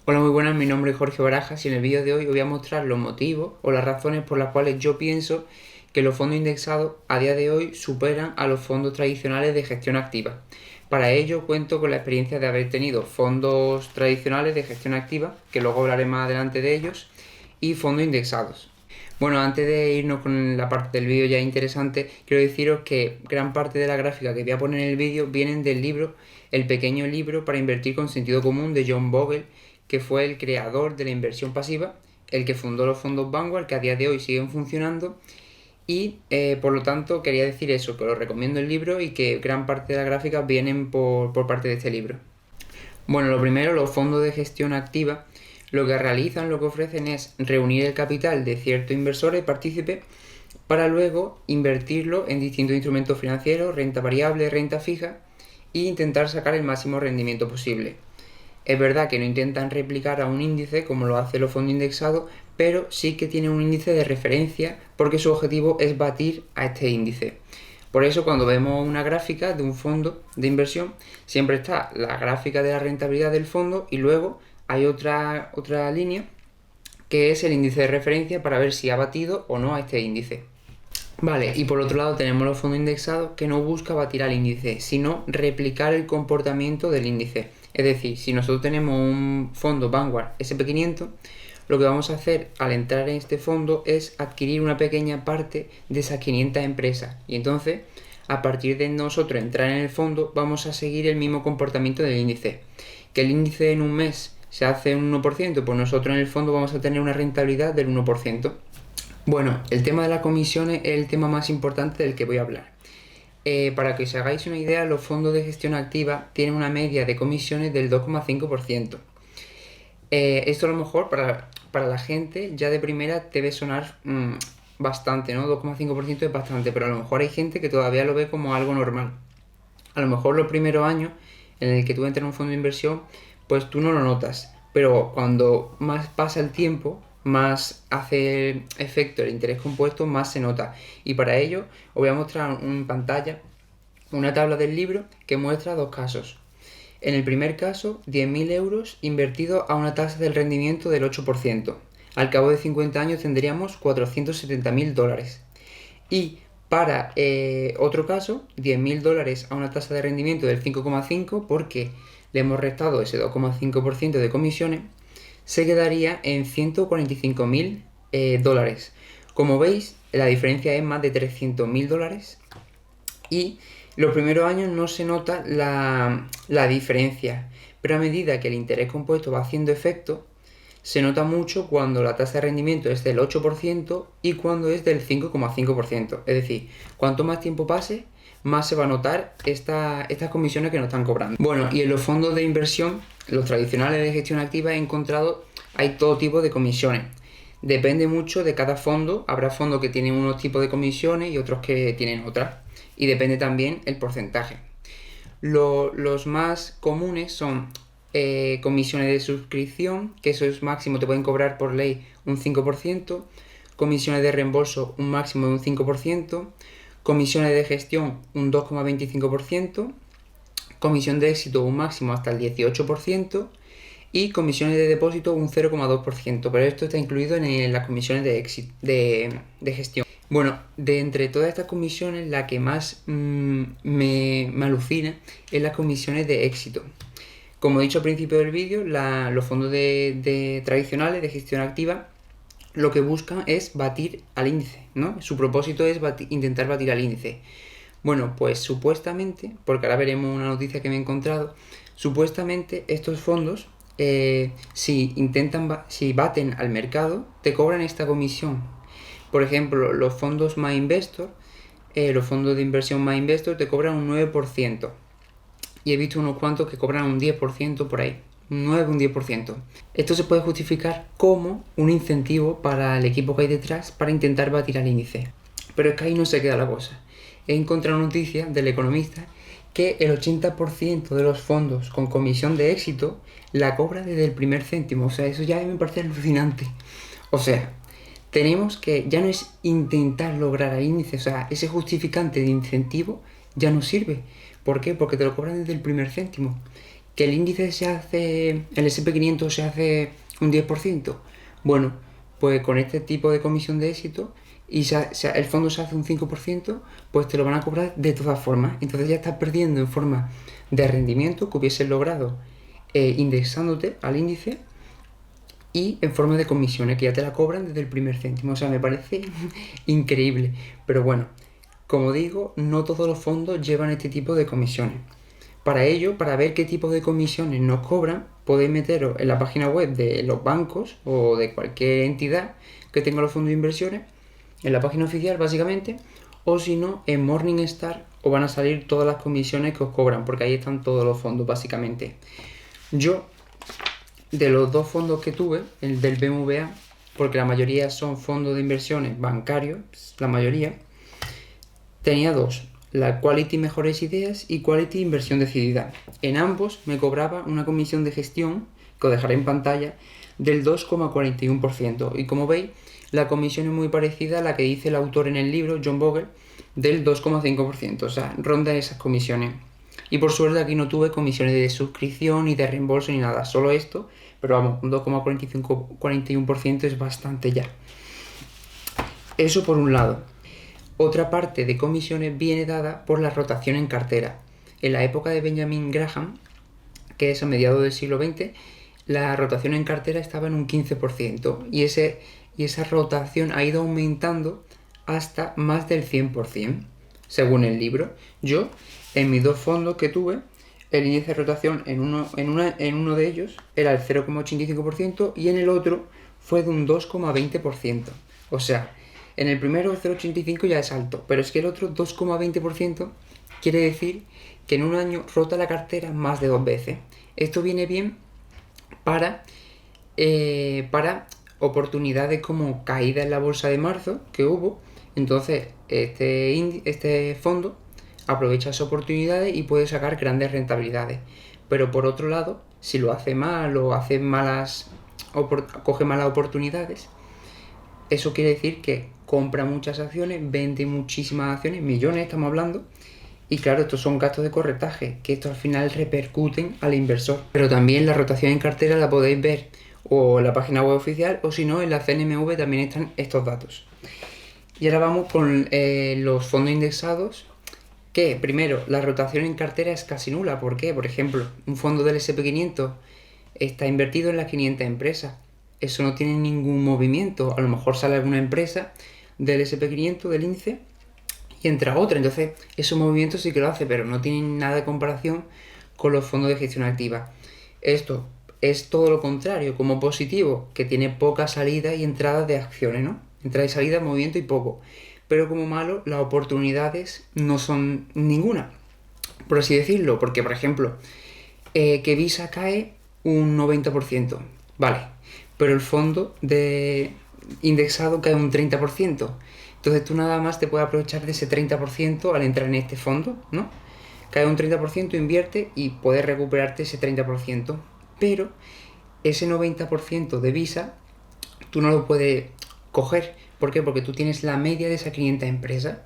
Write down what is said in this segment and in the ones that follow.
Hola, muy buenas, mi nombre es Jorge Barajas y en el vídeo de hoy os voy a mostrar los motivos o las razones por las cuales yo pienso que los fondos indexados a día de hoy superan a los fondos tradicionales de gestión activa. Para ello cuento con la experiencia de haber tenido fondos tradicionales de gestión activa, que luego hablaré más adelante de ellos, y fondos indexados. Bueno, antes de irnos con la parte del vídeo ya interesante, quiero deciros que gran parte de la gráfica que voy a poner en el vídeo vienen del libro El pequeño libro para invertir con sentido común de John Bogle, que fue el creador de la inversión pasiva, el que fundó los fondos Vanguard, que a día de hoy siguen funcionando. Y por lo tanto quería decir eso, que os recomiendo el libro y que gran parte de las gráficas vienen por parte de este libro. Bueno, lo primero, los fondos de gestión activa lo que realizan, lo que ofrecen es reunir el capital de ciertos inversores partícipes para luego invertirlo en distintos instrumentos financieros, renta variable, renta fija, e intentar sacar el máximo rendimiento posible. Es verdad que no intentan replicar a un índice como lo hace los fondos indexados, pero sí que tienen un índice de referencia porque su objetivo es batir a este índice. Por eso cuando vemos una gráfica de un fondo de inversión, siempre está la gráfica de la rentabilidad del fondo y luego hay otra línea que es el índice de referencia para ver si ha batido o no a este índice. Vale, y por otro lado tenemos los fondos indexados que no busca batir al índice, sino replicar el comportamiento del índice. Es decir, si nosotros tenemos un fondo Vanguard SP500, lo que vamos a hacer al entrar en este fondo es adquirir una pequeña parte de esas 500 empresas. Y entonces, a partir de nosotros entrar en el fondo, vamos a seguir el mismo comportamiento del índice. Que el índice en un mes se hace un 1%, pues nosotros en el fondo vamos a tener una rentabilidad del 1%. Bueno, el tema de las comisiones es el tema más importante del que voy a hablar. Para que os hagáis una idea, los fondos de gestión activa tienen una media de comisiones del 2,5%. Esto a lo mejor para la gente ya de primera debe sonar bastante, ¿no? 2,5% es bastante, pero a lo mejor hay gente que todavía lo ve como algo normal. A lo mejor los primeros años en el que tú entras en un fondo de inversión, pues tú no lo notas, pero cuando más pasa el tiempo, más hace efecto el interés compuesto, más se nota. Y para ello os voy a mostrar en pantalla una tabla del libro que muestra dos casos. En el primer caso, 10.000 euros invertidos a una tasa del rendimiento del 8%. Al cabo de 50 años tendríamos 470.000 dólares. Y para otro caso, 10.000 dólares a una tasa de rendimiento del 5,5% porque le hemos restado ese 2,5% de comisiones, se quedaría en 145.000 dólares. Como veis, la diferencia es más de 300.000 dólares y los primeros años no se nota la diferencia, pero a medida que el interés compuesto va haciendo efecto, se nota mucho cuando la tasa de rendimiento es del 8% y cuando es del 5,5%. Es decir, cuanto más tiempo pase, más se va a notar estas comisiones que nos están cobrando. Bueno, y en los fondos de inversión, los tradicionales de gestión activa, he encontrado, hay todo tipo de comisiones. Depende mucho de cada fondo. Habrá fondos que tienen unos tipos de comisiones y otros que tienen otras. Y depende también el porcentaje. Los más comunes son comisiones de suscripción, que eso es máximo, te pueden cobrar por ley un 5%, comisiones de reembolso un máximo de un 5%, comisiones de gestión un 2,25%, comisión de éxito un máximo hasta el 18% y comisiones de depósito un 0,2%, pero esto está incluido en las comisiones de gestión. Bueno, de entre todas estas comisiones, la que más me alucina es las comisiones de éxito. Como he dicho al principio del vídeo, los fondos tradicionales de gestión activa lo que buscan es batir al índice, ¿no? Su propósito es intentar batir al índice. Bueno, pues supuestamente, porque ahora veremos una noticia que me he encontrado, supuestamente estos fondos, si baten al mercado, te cobran esta comisión. Por ejemplo, los fondos My Investor, los fondos de inversión My Investor te cobran un 9%. Y he visto unos cuantos que cobran un 10% por ahí. Un 9, un 10%. Esto se puede justificar como un incentivo para el equipo que hay detrás para intentar batir al índice. Pero es que ahí no se queda la cosa. He encontrado una noticia del Economista que el 80% de los fondos con comisión de éxito la cobra desde el primer céntimo. O sea, eso ya me parece alucinante. O sea, tenemos que ya no es intentar lograr al índice. O sea, ese justificante de incentivo ya no sirve. ¿Por qué? Porque te lo cobran desde el primer céntimo. ¿Que el índice se hace, el SP500 se hace un 10%? Bueno, pues con este tipo de comisión de éxito y el fondo se hace un 5%, pues te lo van a cobrar de todas formas. Entonces ya estás perdiendo en forma de rendimiento que hubieses logrado indexándote al índice y en forma de comisiones que ya te la cobran desde el primer céntimo. O sea, me parece increíble. Pero bueno, como digo, no todos los fondos llevan este tipo de comisiones. Para ello, para ver qué tipo de comisiones nos cobran, podéis meteros en la página web de los bancos o de cualquier entidad que tenga los fondos de inversiones, en la página oficial básicamente, o si no, en Morningstar os van a salir todas las comisiones que os cobran, porque ahí están todos los fondos básicamente. Yo, de los dos fondos que tuve, el del BMVA, porque la mayoría son fondos de inversiones bancarios, la mayoría, tenía dos, la Quality Mejores Ideas y Quality Inversión Decidida. En ambos me cobraba una comisión de gestión, que os dejaré en pantalla, del 2,41%. Y como veis, la comisión es muy parecida a la que dice el autor en el libro, John Bogle, del 2,5%. O sea, ronda esas comisiones. Y por suerte aquí no tuve comisiones de suscripción, ni de reembolso, ni nada. Solo esto, pero vamos, un 2,41% es bastante ya. Eso por un lado. Otra parte de comisiones viene dada por la rotación en cartera. En la época de Benjamin Graham, que es a mediados del siglo XX, la rotación en cartera estaba en un 15% y esa rotación ha ido aumentando hasta más del 100%, según el libro. Yo, en mis dos fondos que tuve, el índice de rotación en uno de ellos era el 0,85% y en el otro fue de un 2,20%. O sea, en el primero 0,85 ya es alto, pero es que el otro 2,20% quiere decir que en un año rota la cartera más de 2 veces. Esto viene bien para oportunidades como caída en la bolsa de marzo que hubo. Entonces este fondo aprovecha esas oportunidades y puede sacar grandes rentabilidades. Pero por otro lado, si lo hace mal o coge malas oportunidades, eso quiere decir que compra muchas acciones, vende muchísimas acciones, millones estamos hablando, y claro, estos son gastos de corretaje, que esto al final repercuten al inversor. Pero también la rotación en cartera la podéis ver o en la página web oficial, o si no, en la CNMV también están estos datos. Y ahora vamos con los fondos indexados, que primero, la rotación en cartera es casi nula. ¿Por qué? Por ejemplo, un fondo del SP500 está invertido en las 500 empresas. Eso no tiene ningún movimiento. A lo mejor sale alguna empresa del SP500, del índice, y entra otra. Entonces, esos movimientos sí que lo hace, pero no tienen nada de comparación con los fondos de gestión activa. Esto es todo lo contrario, como positivo, que tiene poca salida y entrada de acciones, ¿no? Entrada y salida, movimiento y poco. Pero como malo, las oportunidades no son ninguna, por así decirlo. Porque, por ejemplo, que Visa cae un 90%, vale, pero el fondo de indexado cae un 30%. Entonces tú nada más te puedes aprovechar de ese 30% al entrar en este fondo, ¿no? Cae un 30%, invierte y puedes recuperarte ese 30%. Pero ese 90% de Visa tú no lo puedes coger. ¿Por qué? Porque tú tienes la media de esas 500 empresas.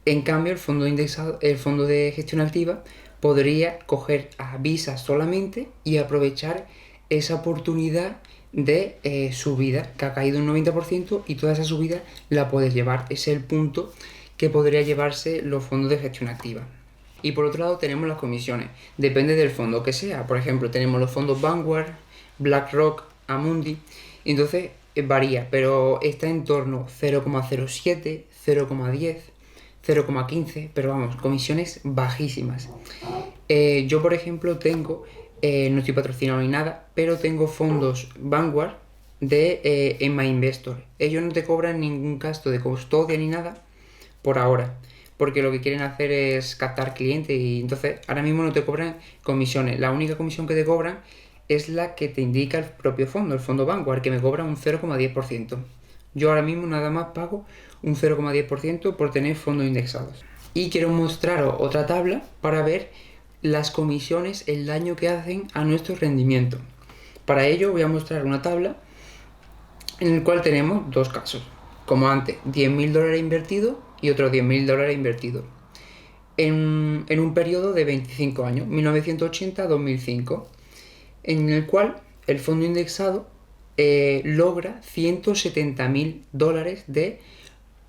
En cambio, el fondo indexado, el fondo de gestión activa, podría coger a Visa solamente y aprovechar esa oportunidad de subida que ha caído un 90% y toda esa subida la puedes llevar. Ese es el punto que podría llevarse los fondos de gestión activa. Y por otro lado tenemos las comisiones. Depende del fondo que sea. Por ejemplo, tenemos los fondos Vanguard, BlackRock, Amundi. Entonces varía, pero está en torno 0,07, 0,10, 0,15, pero vamos, comisiones bajísimas. Yo, por ejemplo, tengo, no estoy patrocinado ni nada, pero tengo fondos Vanguard de Emma Investor. Ellos no te cobran ningún gasto de custodia ni nada por ahora, porque lo que quieren hacer es captar clientes y entonces ahora mismo no te cobran comisiones. La única comisión que te cobran es la que te indica el propio fondo, el fondo Vanguard, que me cobra un 0,10%. Yo ahora mismo nada más pago un 0,10% por tener fondos indexados. Y quiero mostraros otra tabla para ver las comisiones, el daño que hacen a nuestro rendimiento. Para ello voy a mostrar una tabla en el cual tenemos dos casos. Como antes, $10.000 invertidos y otros $10.000 invertidos. en un periodo de 25 años, 1980 a 2005, en el cual el fondo indexado logra $170.000 de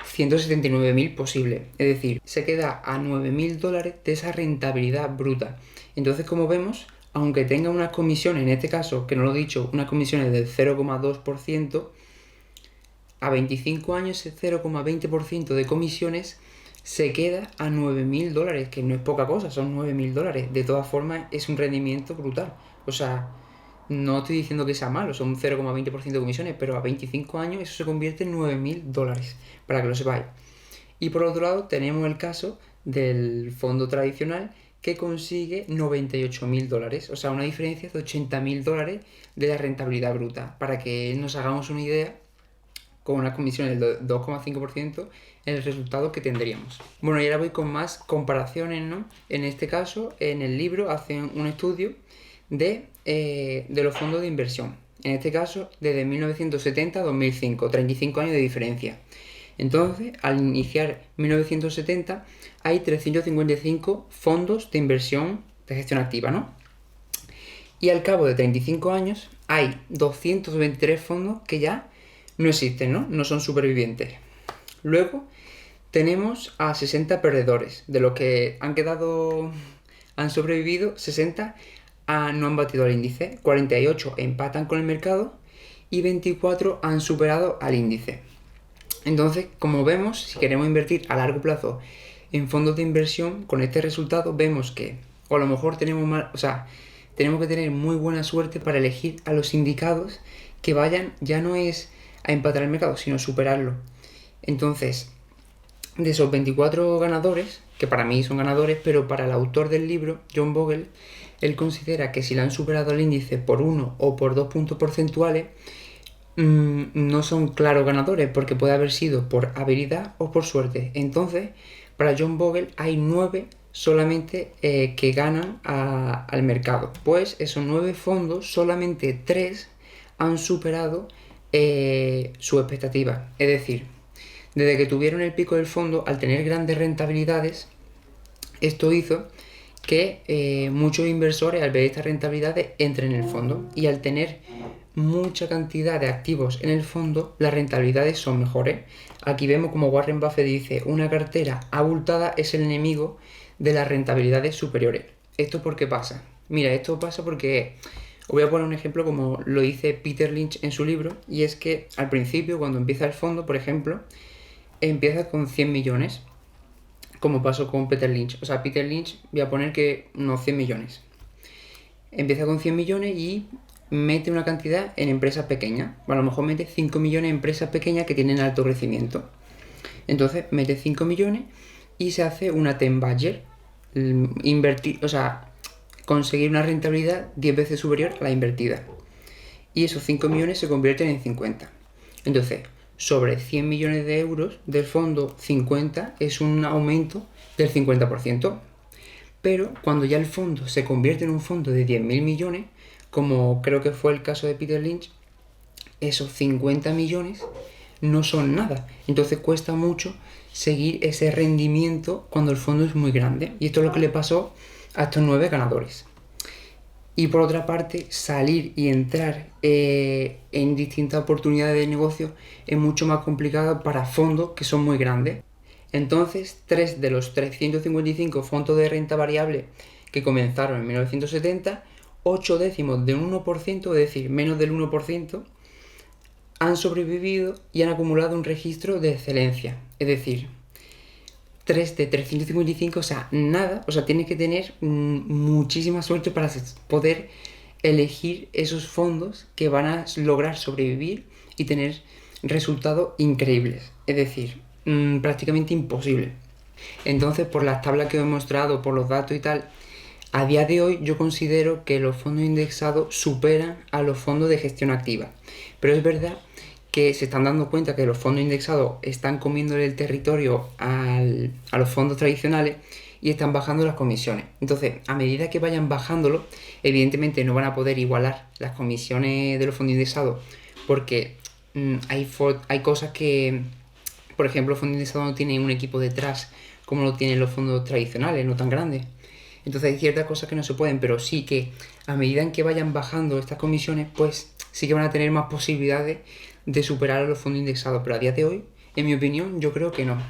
179.000 posibles. Es decir, se queda a $9.000 de esa rentabilidad bruta. Entonces, como vemos, aunque tenga unas comisiones, en este caso, que no lo he dicho, unas comisiones del 0,2%, a 25 años ese 0,20% de comisiones se queda a $9.000, que no es poca cosa, son $9.000. De todas formas, es un rendimiento brutal. O sea, no estoy diciendo que sea malo, son un 0,20% de comisiones, pero a 25 años eso se convierte en $9.000, para que lo sepáis. Y por otro lado, tenemos el caso del fondo tradicional que consigue $98.000, o sea, una diferencia de $80.000 de la rentabilidad bruta. Para que nos hagamos una idea, con unas comisiones del 2,5%, el resultado que tendríamos. Bueno, y ahora voy con más comparaciones, ¿no? En este caso, en el libro hacen un estudio de los fondos de inversión. En este caso, desde 1970 a 2005, 35 años de diferencia. Entonces, al iniciar 1970, hay 355 fondos de inversión de gestión activa, ¿no? Y al cabo de 35 años, hay 223 fondos que ya no existen, ¿no? No son supervivientes. Luego tenemos a 60 perdedores, de los que han sobrevivido 60 no han batido al índice, 48 empatan con el mercado y 24 han superado al índice. Entonces, como vemos, si queremos invertir a largo plazo en fondos de inversión, con este resultado vemos que, o a lo mejor tenemos que tener muy buena suerte para elegir a los indicados que vayan, ya no es a empatar el mercado, sino superarlo. Entonces, de esos 24 ganadores, que para mí son ganadores, pero para el autor del libro, John Bogle, él considera que si le han superado el índice por 1 o por 2 puntos porcentuales, no son claros ganadores, porque puede haber sido por habilidad o por suerte. Entonces, para John Bogle hay 9 solamente que ganan al mercado. Pues esos 9 fondos, solamente 3 han superado su expectativa. Es decir, desde que tuvieron el pico del fondo, al tener grandes rentabilidades, esto hizo que muchos inversores, al ver estas rentabilidades, entren en el fondo. Y al tener mucha cantidad de activos en el fondo, las rentabilidades son mejores. Aquí vemos como Warren Buffett dice: una cartera abultada es el enemigo de las rentabilidades superiores. ¿Esto por qué pasa? Mira, esto pasa porque os voy a poner un ejemplo como lo dice Peter Lynch en su libro, y es que al principio, cuando empieza el fondo, por ejemplo, empieza con 100 millones, como pasó con Peter Lynch. O sea, Peter Lynch, voy a poner que unos 100 millones. Empieza con 100 millones y mete una cantidad en empresas pequeñas. Bueno, a lo mejor mete 5 millones en empresas pequeñas que tienen alto crecimiento. Entonces mete 5 millones y se hace una 10 budget. Conseguir una rentabilidad 10 veces superior a la invertida. Y esos 5 millones se convierten en 50. Entonces, sobre 100 millones de euros del fondo, 50 es un aumento del 50%. Pero cuando ya el fondo se convierte en un fondo de 10.000 millones, como creo que fue el caso de Peter Lynch, esos 50 millones no son nada. Entonces cuesta mucho seguir ese rendimiento cuando el fondo es muy grande. Y esto es lo que le pasó a estos 9 ganadores. Y por otra parte, salir y entrar en distintas oportunidades de negocio es mucho más complicado para fondos que son muy grandes. Entonces, 3 de los 355 fondos de renta variable que comenzaron en 1970, 8 décimos de un 1%, es decir, menos del 1%, han sobrevivido y han acumulado un registro de excelencia. Es decir, 3 de 355, o sea, nada, o sea, tienes que tener muchísima suerte para poder elegir esos fondos que van a lograr sobrevivir y tener resultados increíbles. Es decir, prácticamente imposible. Entonces, por las tablas que os he mostrado, por los datos y tal, a día de hoy yo considero que los fondos indexados superan a los fondos de gestión activa. Pero es verdad que se están dando cuenta que los fondos indexados están comiéndole el territorio a los fondos tradicionales y están bajando las comisiones. Entonces, a medida que vayan bajándolo, evidentemente no van a poder igualar las comisiones de los fondos indexados, porque hay cosas que, por ejemplo, el fondo indexado no tiene un equipo detrás como lo tienen los fondos tradicionales, no tan grandes. Entonces hay ciertas cosas que no se pueden, pero sí que a medida en que vayan bajando estas comisiones, pues sí que van a tener más posibilidades de superar a los fondos indexados. Pero a día de hoy, en mi opinión, yo creo que no.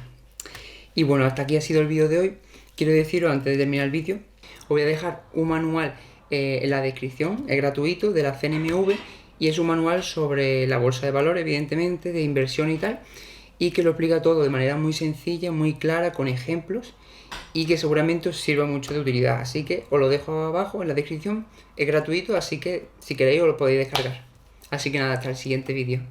Y bueno, hasta aquí ha sido el vídeo de hoy. Quiero deciros, antes de terminar el vídeo, os voy a dejar un manual en la descripción, es gratuito, de la CNMV, y es un manual sobre la bolsa de valores, evidentemente, de inversión y tal, y que lo explica todo de manera muy sencilla, muy clara, con ejemplos, y que seguramente os sirva mucho de utilidad. Así que os lo dejo abajo en la descripción, es gratuito, así que si queréis os lo podéis descargar. Así que nada, hasta el siguiente vídeo.